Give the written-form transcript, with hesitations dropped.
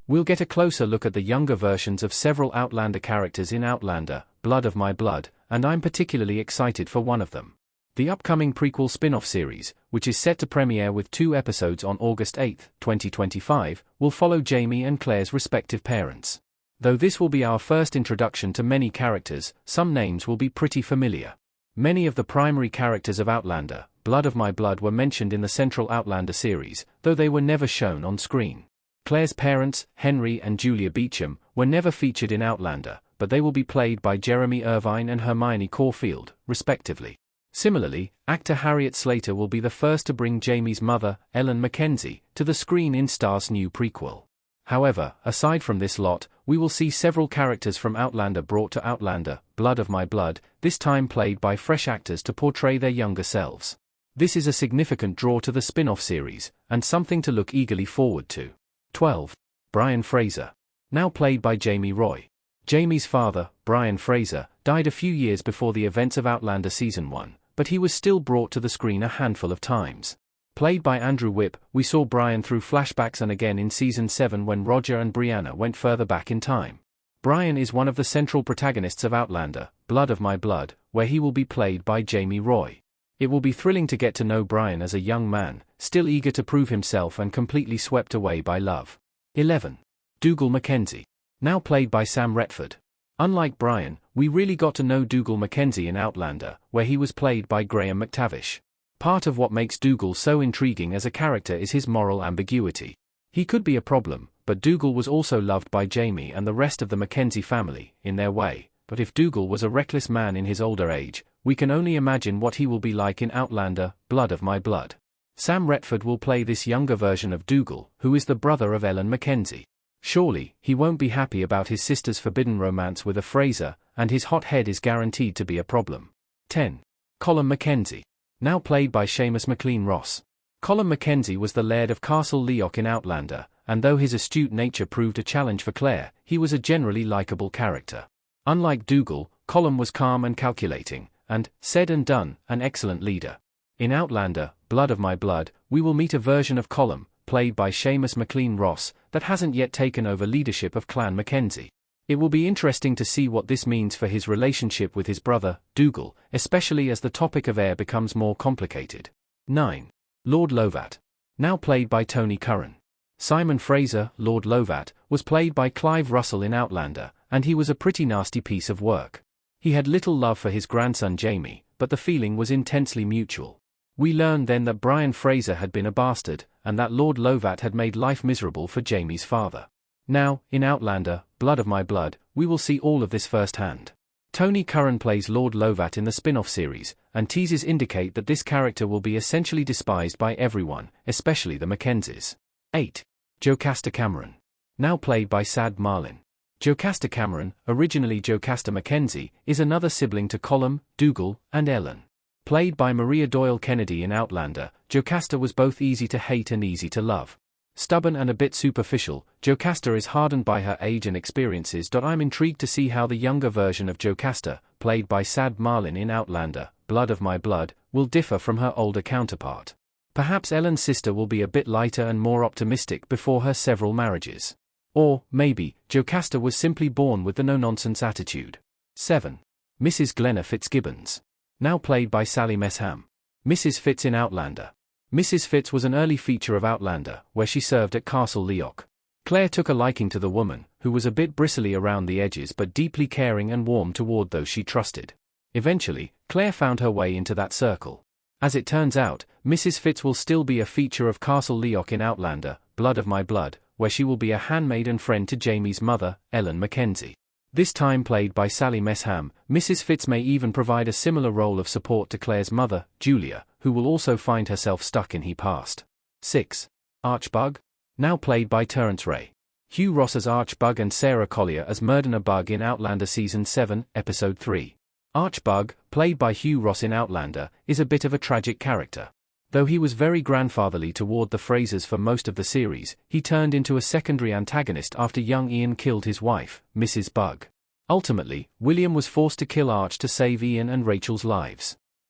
We'll get a closer look at the younger versions of several Outlander characters in Outlander, Blood of My Blood, and I'm particularly excited for one of them. The upcoming prequel spin-off series, which is set to premiere with 2 episodes on August 8, 2025, will follow Jamie and Claire's respective parents. Though this will be our first introduction to many characters, some names will be pretty familiar. Many of the primary characters of Outlander, Blood of My Blood were mentioned in the central Outlander series, though they were never shown on screen. Claire's parents, Henry and Julia Beecham, were never featured in Outlander, but they will be played by Jeremy Irvine and Hermione Caulfield, respectively. Similarly, actor Harriet Slater will be the first to bring Jamie's mother, Ellen Mackenzie, to the screen in Star's new prequel. However, aside from this lot, we will see several characters from Outlander brought to Outlander, Blood of My Blood, this time played by fresh actors to portray their younger selves. This is a significant draw to the spin-off series, and something to look eagerly forward to. 12. Brian Fraser. Now played by Jamie Roy. Jamie's father, Brian Fraser, died a few years before the events of Outlander Season 1, but he was still brought to the screen a handful of times. Played by Andrew Whipp, we saw Brian through flashbacks and again in Season 7 when Roger and Brianna went further back in time. Brian is one of the central protagonists of Outlander, Blood of My Blood, where he will be played by Jamie Roy. It will be thrilling to get to know Brian as a young man, still eager to prove himself and completely swept away by love. 11. Dougal Mackenzie. Now played by Sam Retford. Unlike Brian, we really got to know Dougal Mackenzie in Outlander, where he was played by Graham McTavish. Part of what makes Dougal so intriguing as a character is his moral ambiguity. He could be a problem, but Dougal was also loved by Jamie and the rest of the Mackenzie family, in their way. But if Dougal was a reckless man in his older age, we can only imagine what he will be like in Outlander, Blood of My Blood. Sam Retford will play this younger version of Dougal, who is the brother of Ellen Mackenzie. Surely, he won't be happy about his sister's forbidden romance with a Fraser, and his hot head is guaranteed to be a problem. 10. Colm Mackenzie. Now played by Seamus MacLean Ross. Colm Mackenzie was the Laird of Castle Leoch in Outlander, and though his astute nature proved a challenge for Claire, he was a generally likable character. Unlike Dougal, Colm was calm and calculating, and, said and done, an excellent leader. In Outlander, Blood of My Blood, we will meet a version of Colm, played by Seamus MacLean Ross, that hasn't yet taken over leadership of Clan Mackenzie. It will be interesting to see what this means for his relationship with his brother, Dougal, especially as the topic of heir becomes more complicated. 9. Lord Lovat. Now played by Tony Curran. Simon Fraser, Lord Lovat, was played by Clive Russell in Outlander, and he was a pretty nasty piece of work. He had little love for his grandson Jamie, but the feeling was intensely mutual. We learned then that Brian Fraser had been a bastard, and that Lord Lovat had made life miserable for Jamie's father. Now, in Outlander, Blood of My Blood, we will see all of this firsthand. Tony Curran plays Lord Lovat in the spin-off series, and teases indicate that this character will be essentially despised by everyone, especially the Mackenzies. 8. Jocasta Cameron. Now played by Sad Marlin. Jocasta Cameron, originally Jocasta Mackenzie, is another sibling to Colm, Dougal, and Ellen. Played by Maria Doyle Kennedy in Outlander, Jocasta was both easy to hate and easy to love. Stubborn and a bit superficial, Jocasta is hardened by her age and experiences. I'm intrigued to see how the younger version of Jocasta, played by Sad Marlin in Outlander, Blood of My Blood, will differ from her older counterpart. Perhaps Ellen's sister will be a bit lighter and more optimistic before her several marriages. Or, maybe, Jocasta was simply born with the no-nonsense attitude. 7. Mrs. Glenna Fitzgibbons. Now played by Sally Mesham. Mrs. Fitz in Outlander. Mrs. Fitz was an early feature of Outlander, where she served at Castle Leoch. Claire took a liking to the woman, who was a bit bristly around the edges but deeply caring and warm toward those she trusted. Eventually, Claire found her way into that circle. As it turns out, Mrs. Fitz will still be a feature of Castle Leoch in Outlander, Blood of My Blood, where she will be a handmaid and friend to Jamie's mother, Ellen Mackenzie. This time played by Sally Mesham, Mrs. Fitz may even provide a similar role of support to Claire's mother, Julia, who will also find herself stuck in He Past. 6. Archbug. Now played by Terence Ray. Hugh Ross as Archbug and Sarah Collier as Murdener Bug in Outlander Season 7, Episode 3. Archbug, played by Hugh Ross in Outlander, is a bit of a tragic character. Though he was very grandfatherly toward the Frasers for most of the series, he turned into a secondary antagonist after young Ian killed his wife, Mrs. Bug. Ultimately, William was forced to kill Arch to save Ian and Rachel's lives.